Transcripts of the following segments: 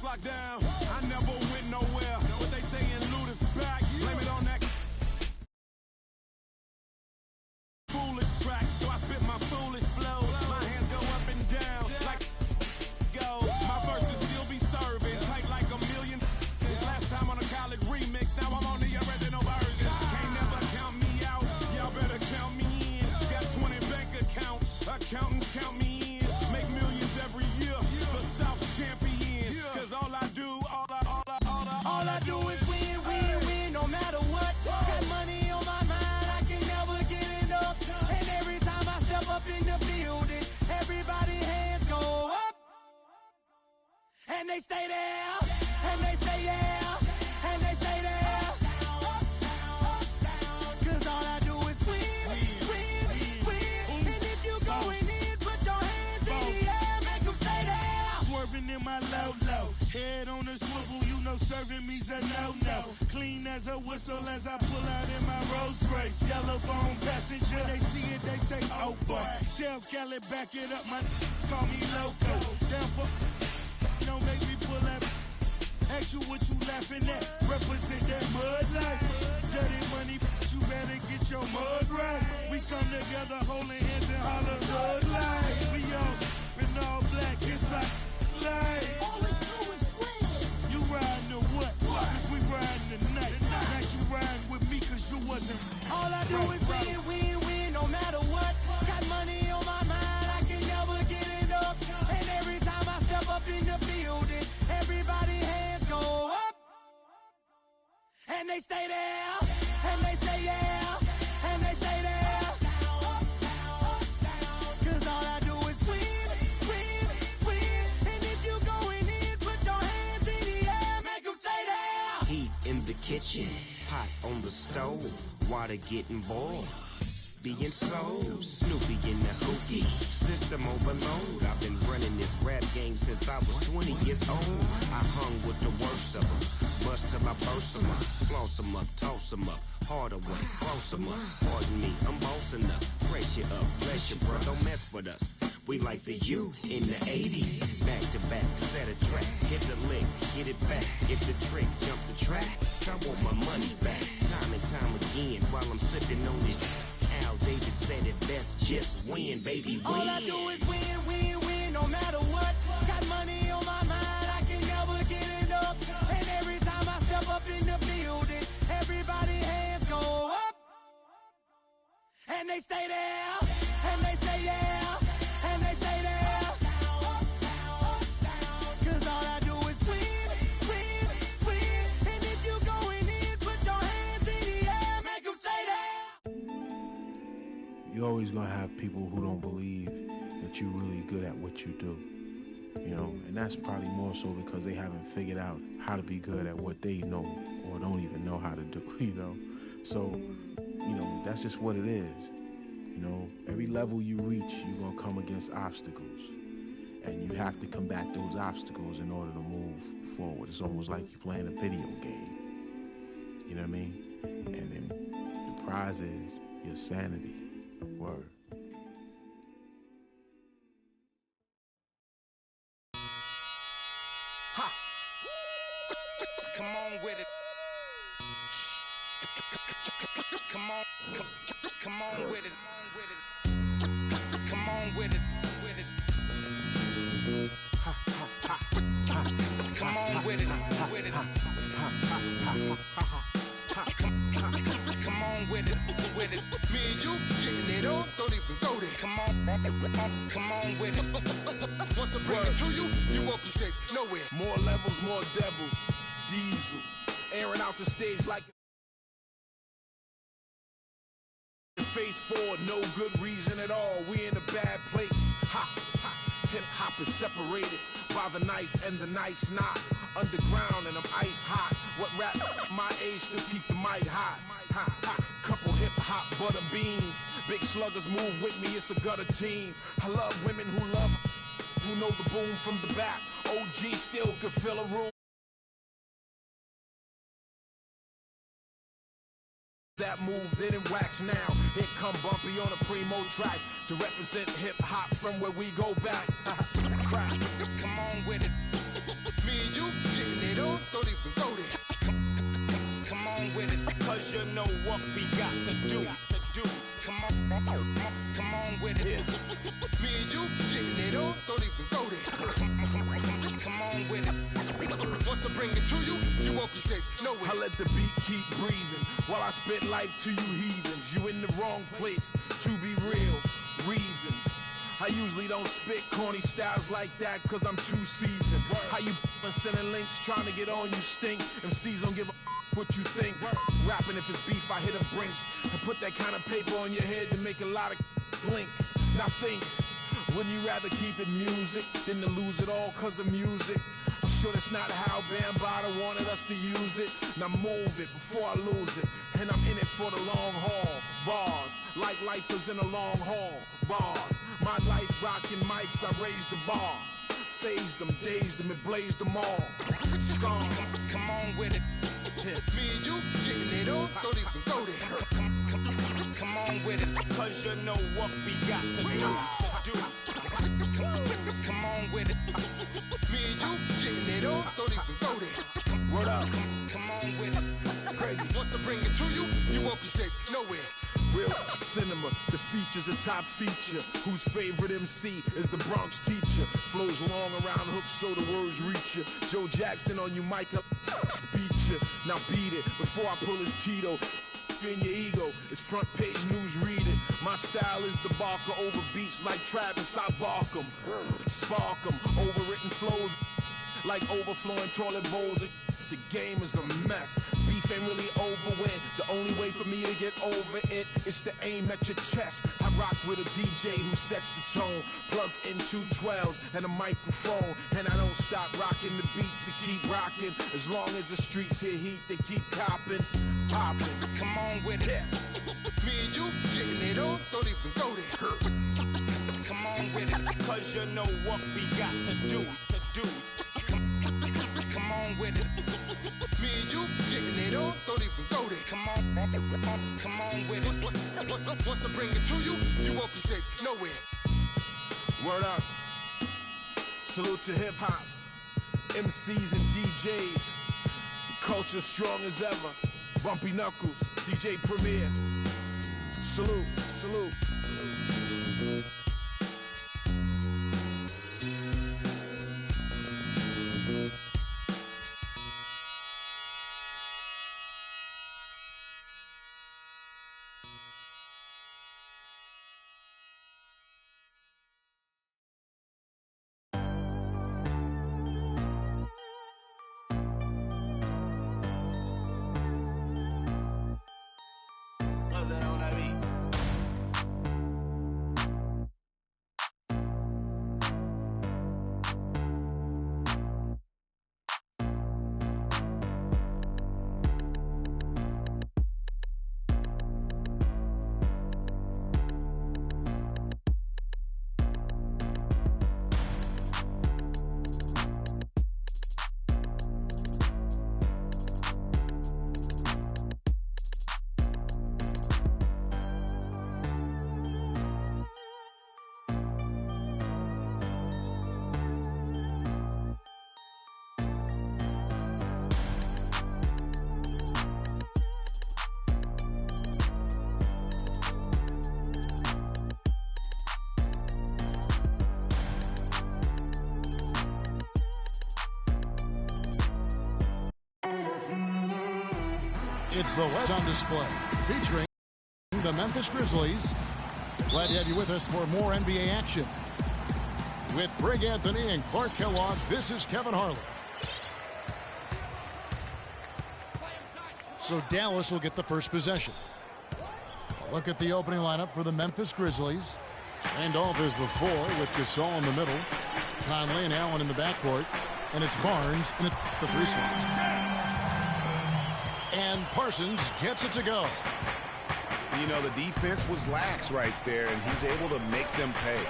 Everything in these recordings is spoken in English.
clock down. I never went nowhere. What they saying, loot is back. Blame it on that foolish track. So I spit my foolish flow. My hands go up and down like go. My verses still be serving tight like a million. This last time on a college remix. Now I'm on the original version. Can't never count me out. Y'all better count me in. Got 20 bank accounts. Accountants count me in. Make millions every year. The South's champion. Cause all I do is win, win, win. No matter what. Got money on my mind. I can never get it up. And every time I step up in the building, everybody hands go up. And they stay there. And they say yeah. And they stay there. Cause all I do is win, win, win. And if you going in, put your hands in the air, make them stay there. Swerving in my low, head on the swivel, you know serving me's a no-no. Clean as a whistle as I pull out in my Rolls Royce. Yellow bone passenger, they see it, they say, oh boy. Tell Kelly, back it up, my call me loco. Down for, don't make me pull that. Ask you what you laughing at, represent that mud life. Dirty money, you better get your mud right. We come together holding hands and holler mud life. We all in all black, it's like life. All we do is win. You riding or what? Cause we riding tonight. Now you riding with me cause you wasn't. All I do is win, win, win, no matter what. Got money on my mind, I can never get it up. And every time I step up in the building, everybody hands go up. And they stay there, and they say yeah, and they stay there. Cause all I do is win, win, win. And if you going in, put your hands in the air, make them stay there. Heat in the kitchen, pot on the stove, water getting boiled. Being sold, Snoopy in the hookie, system overload. I've been running this rap game since I was 20 years old. I hung with the worst of them, bust till I burst them up, floss them up, toss them up, harder way, close them up. Pardon me, I'm bossing up, pressure up, bless you, bro, don't mess with us. We like the youth in the 80s, back to back, set a track, hit the lick, get it back, get the trick, jump the track. I want my money back, time and time again, while I'm sipping on this. Al Davis said it best, just win, baby, win. All I do is win, win, win, no matter what. Got money on my mind, I can never get it up. And every time I step up in the building, everybody hands go up. And they stay there, and they say yeah, and they stay there. Cause all I do is win, win, win. And if you going in, put your hands in the air, make them stay there. You're always gonna have people who don't believe that you're really good at what you do, you know, and that's probably more so because they haven't figured out how to be good at what they know or don't even know how to do, you know. So, you know, that's just what it is. You know, every level you reach, you're gonna come against obstacles, and you have to combat those obstacles in order to move forward. It's almost like you're playing a video game, you know what I mean? And then the prize is your sanity. Word. Ha! Come on with it. Come on, come on with it. Come on with it. Ha, ha, ha, ha. Come on with it. Come on with it. Me and you getting it on, don't even go there. Come on with it. Once I bring it to you, you won't be safe nowhere. More levels, more devils. Diesel, airing out the stage like Phase 4, no good reason at all. We in a bad place. Ha, ha. Hip hop is separated by the nice and the nice not. Underground and I'm ice hot. What rap my age to keep the mic hot? Ha, ha. Couple hip hop butter beans. Big sluggers move with me, it's a gutter team. I love women who know the boom from the back. OG still could fill a room. That move didn't wax now. Here come Bumpy on a primo track to represent hip hop from where we go back. Come on with it. Me and you what we got to do. Come on with it. Me and you getting it on, don't even go there. Come on with it. Once I bring it to you, you won't be safe nowhere. I let the beat keep breathing while I spit life to you heathens. You in the wrong place, to be real, reasons. I usually don't spit corny styles like that cause I'm too seasoned. How you sending links trying to get on you stink. MCs don't give a what you think. Rapping if it's beef I hit a brinks and put that kind of paper on your head to make a lot of blink. Now think, wouldn't you rather keep it music than to lose it all cause of music? I'm sure that's not how Bambaataa wanted us to use it. Now move it before I lose it. And I'm in it for the long haul. Bars, like life is in a long haul. Bars, my life rocking mics, I raised the bar. Phased them, dazed them, and blazed them all. Scum, come on with it. Me and you getting it on, don't even go there. Come on with it, cause you know what we got to do. Come on with it. Me and you getting it on, don't even go there. Word up, come on with it. Crazy, once I bring it to you, you won't be safe nowhere. Real cinema, the feature's a top feature. Whose favorite MC is the Bronx teacher? Flows long around hooks so the words reach you. Joe Jackson on you, Micah, beat you. Now beat it before I pull his Tito. In your ego, it's front page news, read it. My style is the barker over beats like Travis, I bark 'em. Spark 'em, overwritten flows like overflowing toilet bowls. The game is a mess. Beef ain't really over with. The only way for me to get over it is to aim at your chest. I rock with a DJ who sets the tone, plugs in 212s and a microphone, and I don't stop rocking the beats and keep rocking. As long as the streets hear heat, they keep copping, popping. Come on with it. Me and you getting it on, don't even go there. Come on with it, cause you know what we got to do. Come on with it. Me and you getting it on, don't even go there. Come on with it. Once I bring it to you, you won't be safe nowhere. Word up. Salute to hip hop, MCs and DJs. Culture strong as ever. Bumpy Knuckles, DJ Premier. Salute, salute. It's the West on display, featuring the Memphis Grizzlies. Glad to have you with us for more NBA action. With Greg Anthony and Clark Kellogg, this is Kevin Harlan. So Dallas will get the first possession. Look at the opening lineup for the Memphis Grizzlies. Randolph is the 4 with Gasol in the middle. Conley and Allen in the backcourt. And it's Barnes in the 3 slot. And Parsons gets it to go. You know, the defense was lax right there, and he's able to make them pay.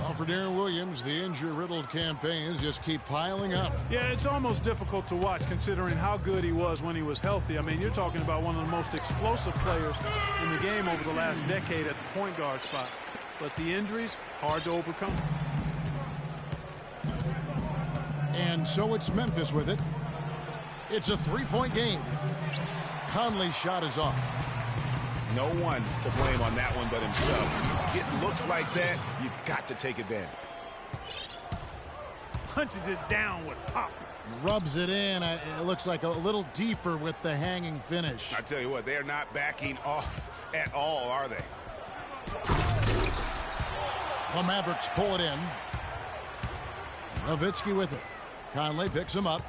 Well, for Darren Williams, the injury-riddled campaigns just keep piling up. Yeah, it's almost difficult to watch considering how good he was when he was healthy. I mean, you're talking about one of the most explosive players in the game over the last decade at the point guard spot. But the injuries, hard to overcome. And so it's Memphis with it. It's a three-point game. Conley's shot is off. No one to blame on that one but himself. It looks like that, you've got to take advantage. Punches it down with pop. Rubs it in. It looks like a little deeper with the hanging finish. I tell you what, they're not backing off at all, are they? The Mavericks pull it in. Nowitzki with it. Conley picks him up.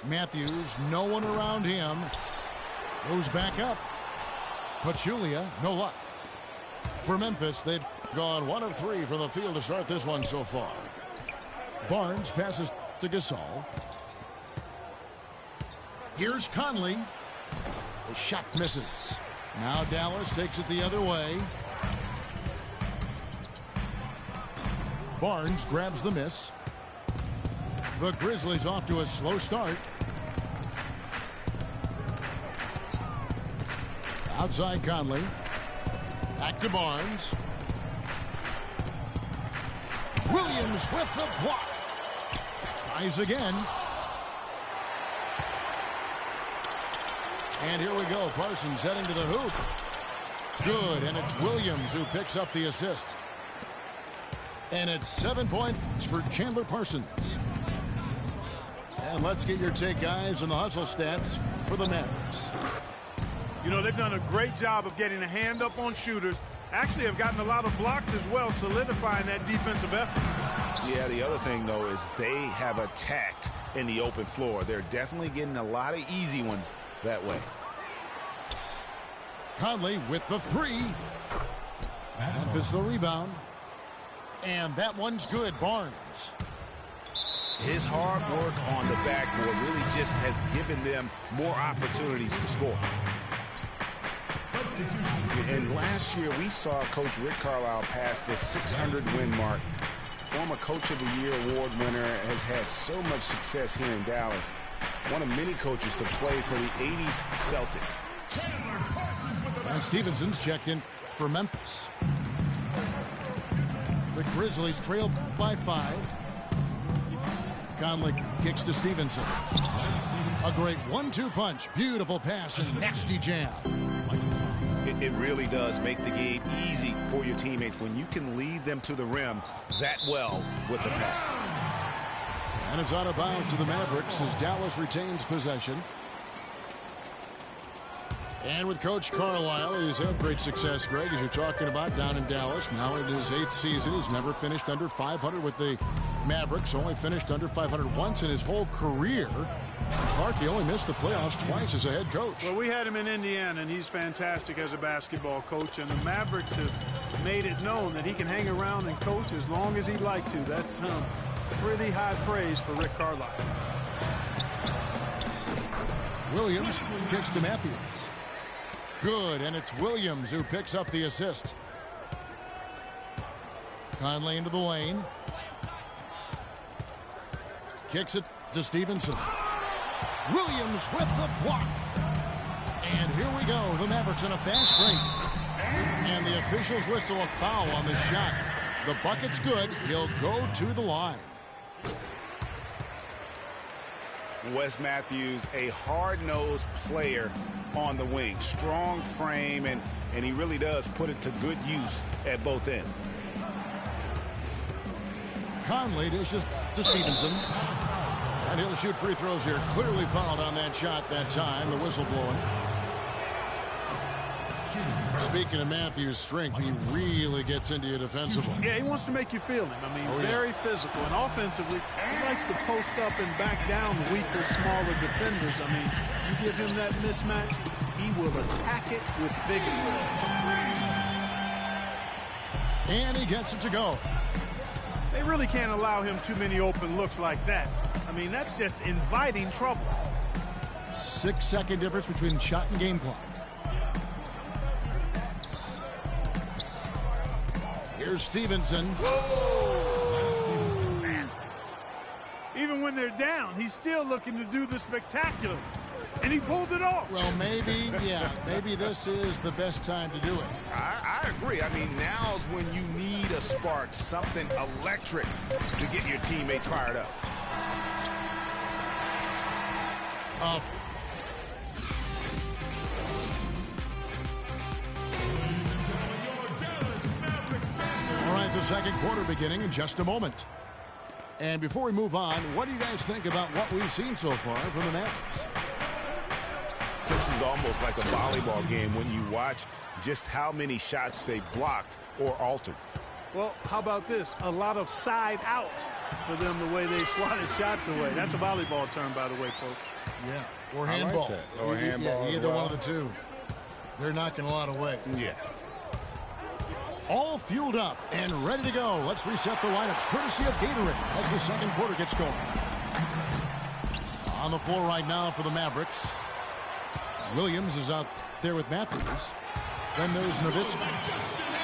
Matthews, no one around him. Goes back up. Pachulia, no luck. For Memphis, they've gone 1 of 3 from the field to start this one so far. Barnes passes to Gasol. Here's Conley. The shot misses. Now Dallas takes it the other way. Barnes grabs the miss. The Grizzlies off to a slow start. Outside Conley. Back to Barnes. Williams with the block. Tries again. And here we go. Parsons heading to the hoop. Good, and it's Williams who picks up the assist. And it's 7 points for Chandler Parsons. And let's get your take, guys, on the hustle stats for the Mavericks. You know, they've done a great job of getting a hand up on shooters. Actually have gotten a lot of blocks as well, solidifying that defensive effort. Yeah, the other thing, though, is they have attacked in the open floor. They're definitely getting a lot of easy ones that way. Conley with the 3. Memphis the rebound. And that one's good. Barnes. His hard work on the backboard really just has given them more opportunities to score. And last year we saw Coach Rick Carlisle pass the 600-win mark. Former Coach of the Year award winner, has had so much success here in Dallas. One of many coaches to play for the 80s Celtics. And Stevenson's checked in for Memphis. The Grizzlies trail by 5. Conley kicks to Stevenson. A great 1-2 punch. Beautiful pass and nasty jam. It really does make the game easy for your teammates when you can lead them to the rim that well with the pass. And it's out of bounds to the Mavericks as Dallas retains possession. And with Coach Carlisle, he's had great success, Greg, as you're talking about, down in Dallas. Now in his 8th season, he's never finished under 500 with the Mavericks. Only finished under 500 once in his whole career. Clark, he only missed the playoffs twice as a head coach. Well, we had him in Indiana, and he's fantastic as a basketball coach. And the Mavericks have made it known that he can hang around and coach as long as he'd like to. That's pretty high praise for Rick Carlisle. Williams kicks to Matthews. Good, and it's Williams who picks up the assist. Conley into the lane. Kicks it to Stevenson. Williams with the block. And here we go. The Mavericks in a fast break. And the officials whistle a foul on the shot. The bucket's good. He'll go to the line. Wes Matthews, a hard-nosed player on the wing. Strong frame, and he really does put it to good use at both ends. Conley dishes to Stevenson. And he'll shoot free throws here. Clearly fouled on that shot that time. The whistle blowing. Speaking of Matthews' strength, he really gets into you defensively. Yeah, he wants to make you feel him. I mean, very physical. And offensively, he likes to post up and back down weaker, smaller defenders. I mean, you give him that mismatch, he will attack it with vigor. And he gets it to go. They really can't allow him too many open looks like that. I mean, that's just inviting trouble. 6-second difference between shot and game clock. Here's Stevenson. Even when they're down, he's still looking to do the spectacular. And he pulled it off. Well, maybe, yeah, maybe this is the best time to do it. I agree. I mean, now's when you need a spark, something electric to get your teammates fired up. up. All right, the second quarter beginning in just a moment. And before we move on, what do you guys think about what we've seen so far from the Mavericks? This is almost like a volleyball game when you watch just how many shots they blocked or altered. Well, how about this? A lot of side outs for them, the way they swatted shots away. That's a volleyball term, by the way, folks. Yeah, or handball. Like that. Or handball. Yeah, either one of the two. They're knocking a lot away. Yeah. All fueled up and ready to go. Let's reset the lineups courtesy of Gatorade as the second quarter gets going. On the floor right now for the Mavericks. Williams is out there with Matthews. Then there's Nowitzki.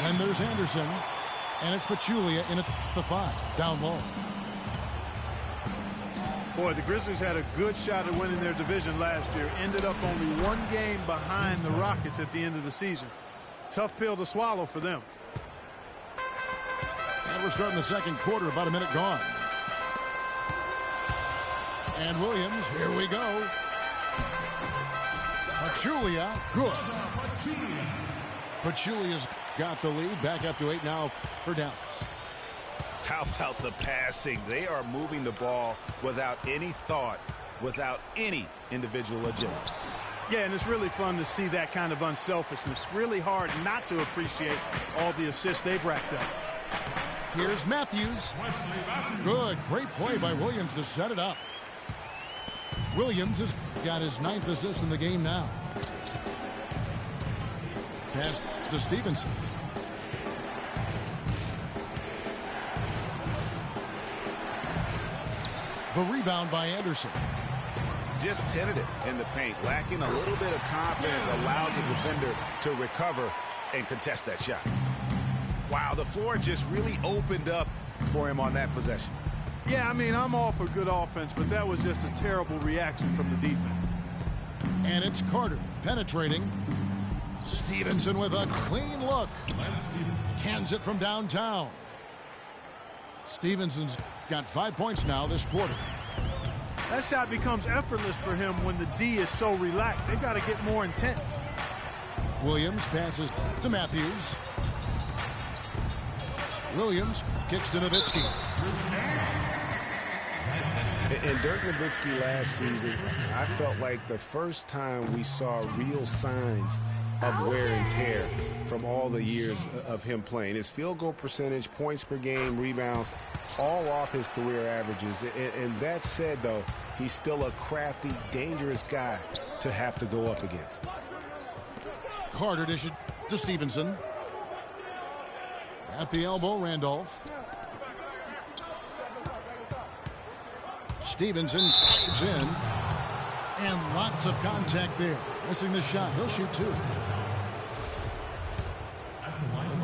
Then there's Anderson. And it's Pachulia in at the 5, down low. Boy, the Grizzlies had a good shot at winning their division last year. Ended up only one game behind the Rockets at the end of the season. Tough pill to swallow for them. And we're starting the second quarter, about a minute gone. And Williams, here we go. Pachulia, good. Pachulia's got the lead, back up to 8 now for Dallas. How about the passing? They are moving the ball without any thought, without any individual agenda. Yeah, and it's really fun to see that kind of unselfishness. Really hard not to appreciate all the assists they've racked up. Here's Matthews. Good, great play by Williams to set it up. Williams has got his 9th assist in the game now. Pass to Stevenson. The rebound by Anderson. Just tentative in the paint, lacking a little bit of confidence, allowed the defender to recover and contest that shot. Wow, the floor just really opened up for him on that possession. Yeah, I mean, I'm all for good offense, but that was just a terrible reaction from the defense. And it's Carter penetrating. Stevenson with a clean look. Cans it from downtown. Stevenson's got 5 points now this quarter. That shot becomes effortless for him when the D is so relaxed. They've got to get more intense. Williams passes to Matthews. Williams kicks to Nowitzki. And Dirk Nowitzki last season, I felt like the first time we saw real signs of wear and tear from all the years of him playing. His field goal percentage, points per game, rebounds, all off his career averages. And that said, though, he's still a crafty, dangerous guy to have to go up against. Carter dishes to Stevenson. At the elbow, Randolph. Stevenson slides in. And lots of contact there. Missing the shot. He'll shoot 2.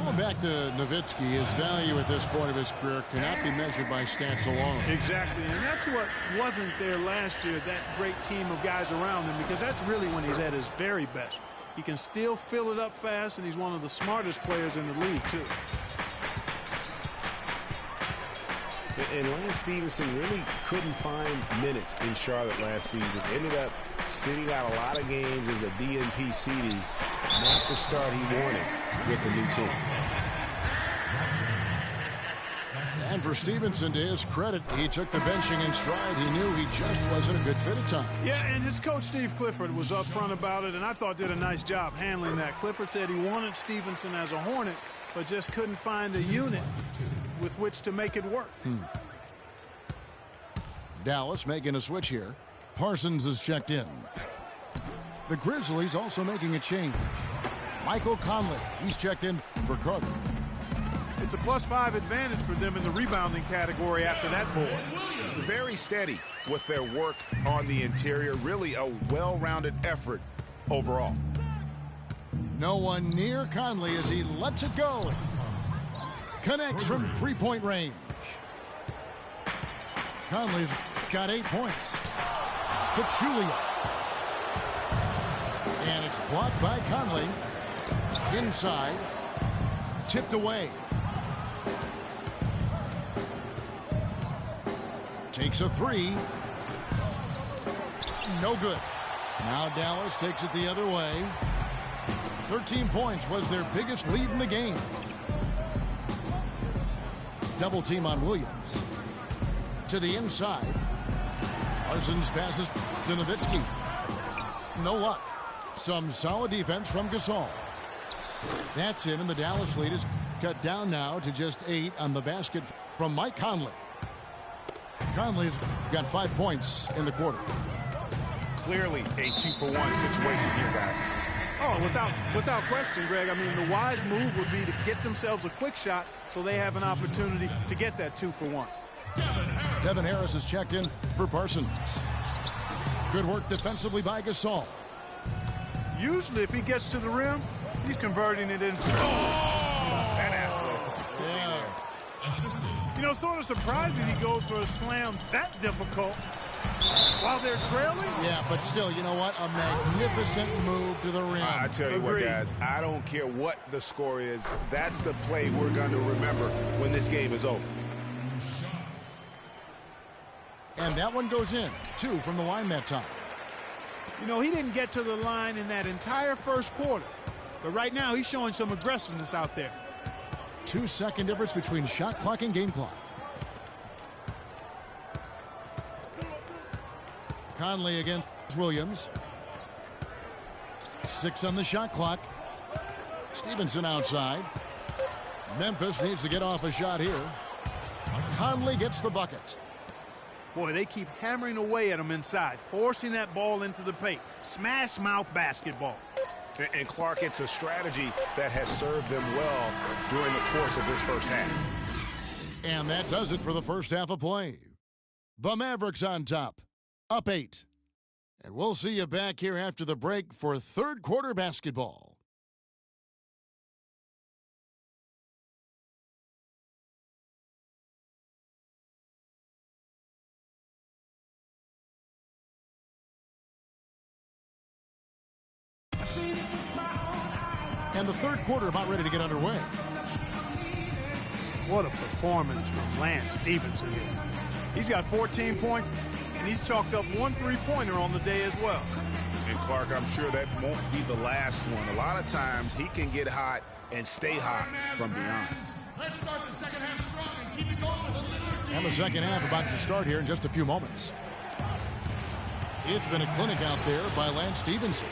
Going back to Nowitzki, his value at this point of his career cannot be measured by stats alone. Exactly, and that's what wasn't there last year, that great team of guys around him, because that's really when he's at his very best. He can still fill it up fast, and he's one of the smartest players in the league, too. And Lance Stevenson really couldn't find minutes in Charlotte last season. Ended up sitting out a lot of games as a DNP CD. Not the start he wanted with the new team. And for Stevenson, to his credit, he took the benching in stride. He knew he just wasn't a good fit at times. Yeah, and his coach, Steve Clifford, was upfront about it, and I thought did a nice job handling that. Clifford said he wanted Stevenson as a Hornet, but just couldn't find a unit with which to make it work. Dallas making a switch here. Parsons is checked in. The Grizzlies also making a change. Michael Conley, he's checked in for Carter. It's a +5 advantage for them in the rebounding category after that board. Very steady with their work on the interior. Really a well-rounded effort overall. No one near Conley as he lets it go. Connects from 3-point range. Conley's got 8 points. Pachulia. And it's blocked by Conley. Inside. Tipped away. Takes a 3. No good. Now Dallas takes it the other way. 13 points was their biggest lead in the game. Double team on Williams. To the inside. Parsons passes to Nowitzki. No luck. Some solid defense from Gasol. That's it, and the Dallas lead is cut down now to just 8 on the basket from Mike Conley. Conley's got 5 points in the quarter. Clearly a 2-for-1 situation here, guys. Oh, without question, Greg. I mean, the wise move would be to get themselves a quick shot so they have an opportunity to get that 2-for-1. Devin Harris is checked in for Parsons. Good work defensively by Gasol. Usually, if he gets to the rim, he's converting it into... You know, sort of surprising he goes for a slam that difficult while they're trailing. Yeah, but still, you know what? A magnificent move to the rim. I tell you what, guys, I don't care what the score is. That's the play we're going to remember when this game is over. And that one goes in. 2 from the line that time. You know, he didn't get to the line in that entire first quarter. But right now, he's showing some aggressiveness out there. 2-second difference between shot clock and game clock. Conley against Williams. 6 on the shot clock. Stevenson outside. Memphis needs to get off a shot here. Conley gets the bucket. Boy, they keep hammering away at him inside, forcing that ball into the paint. Smash mouth basketball. And Clark, it's a strategy that has served them well during the course of this first half. And that does it for the first half of play. The Mavericks on top, up 8. And we'll see you back here after the break for third quarter basketball. And the third quarter about ready to get underway. What a performance from Lance Stevenson here. He's got 14 points, and he's chalked up 1 3-pointer on the day as well. And Clark, I'm sure that won't be the last one. A lot of times he can get hot and stay hot from beyond. Let's start the second half strong and keep it going with a little. And the second half about to start here in just a few moments. It's been a clinic out there by Lance Stevenson.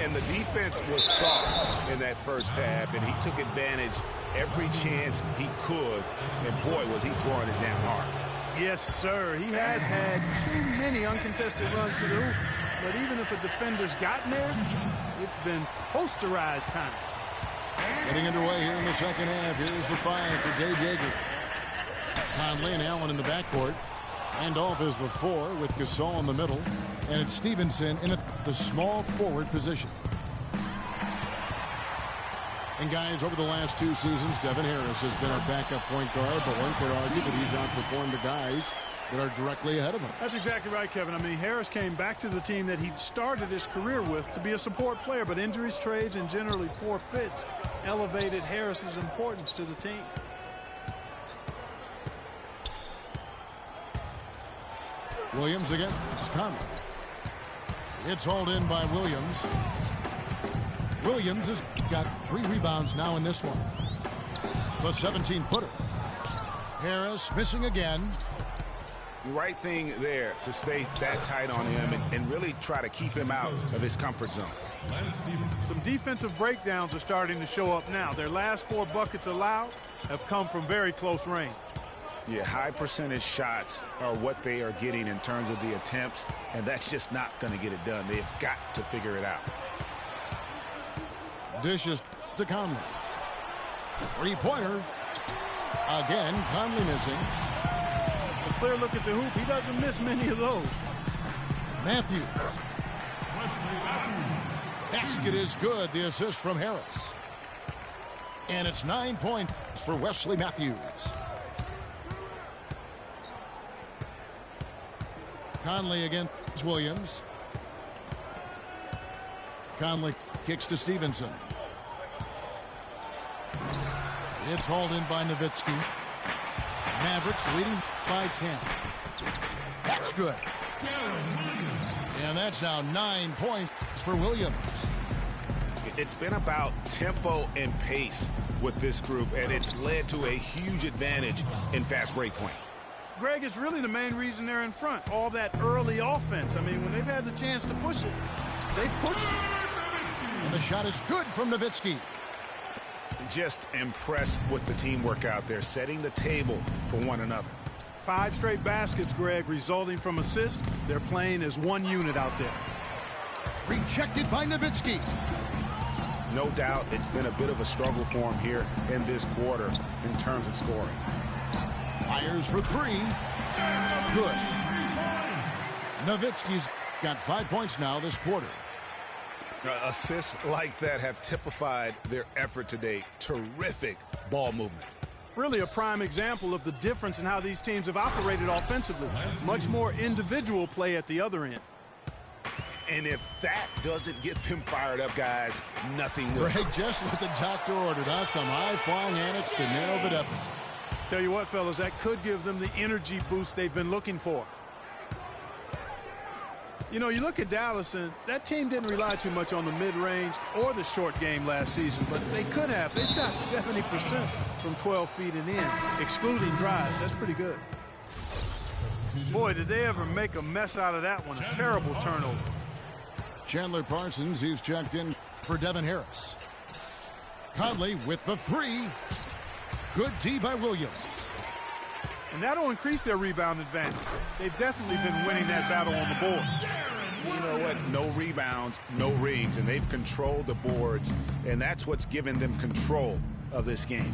And the defense was soft in that first half, and he took advantage every chance he could. And boy, was he throwing it down hard. Yes, sir. He has had too many uncontested runs to the hoop. But even if a defender's gotten there, it's been posterized time. Getting underway here in the second half. Here's the 5 for Dave Yeager. Conley and Allen in the backcourt. Randolph is the 4 with Gasol in the middle. And it's Stevenson in the small forward position. And guys, over the last 2 seasons, Devin Harris has been our backup point guard, but one could argue that he's outperformed the guys that are directly ahead of him. That's exactly right, Kevin. I mean, Harris came back to the team that he started his career with to be a support player, but injuries, trades, and generally poor fits elevated Harris's importance to the team. Williams again. It's Conley. It's hauled in by Williams. Williams has got 3 rebounds now in this one. The 17-footer. Harris missing again. The right thing there to stay that tight on him and really try to keep him out of his comfort zone. Some defensive breakdowns are starting to show up now. Their last 4 buckets allowed have come from very close range. Yeah, high percentage shots are what they are getting in terms of the attempts, and that's just not going to get it done. They've got to figure it out. Dishes to Conley. 3-pointer. Again, Conley missing. A clear look at the hoop. He doesn't miss many of those. Matthews. Basket is good. The assist from Harris. And it's 9 points for Wesley Matthews. Conley against Williams. Conley kicks to Stevenson. It's hauled in by Nowitzki. Mavericks leading by 10. That's good. And that's now 9 points for Williams. It's been about tempo and pace with this group, and it's led to a huge advantage in fast break points. Greg, it's really the main reason they're in front. All that early offense. I mean, when they've had the chance to push it, they've pushed it. And the shot is good from Nowitzki. Just impressed with the teamwork out there, setting the table for one another. 5 straight baskets, Greg, resulting from assists. They're playing as one unit out there. Rejected by Nowitzki. No doubt it's been a bit of a struggle for him here in this quarter in terms of scoring. Fires for 3. Good. Nowitzki's got 5 points now this quarter. Assists like that have typified their effort today. Terrific ball movement. Really a prime example of the difference in how these teams have operated offensively. Much more individual play at the other end. And if that doesn't get them fired up, guys, nothing will. Greg, just what the doctor ordered, huh? Some high-flying antics to nail the deficit. Tell you what, fellas, that could give them the energy boost they've been looking for. You know, you look at Dallas, and that team didn't rely too much on the mid-range or the short game last season, but they could have. They shot 70% from 12 feet and in, excluding drives. That's pretty good. Boy, did they ever make a mess out of that one. A terrible turnover. Chandler Parsons, he's checked in for Devin Harris. Conley with the 3. Good D by Williams. And that'll increase their rebound advantage. They've definitely been winning that battle on the board. You know what? No rebounds, no rings, and they've controlled the boards, and that's what's given them control of this game.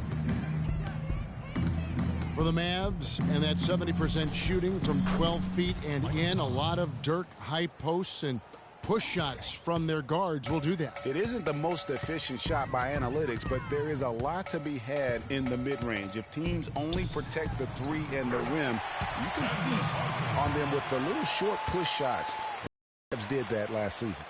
For the Mavs, and that 70% shooting from 12 feet and in, a lot of Dirk high posts and push shots from their guards will do that. It isn't the most efficient shot by analytics, but there is a lot to be had in the mid-range. If teams only protect the 3 and the rim, you can feast on them with the little short push shots. The Mavs did that last season.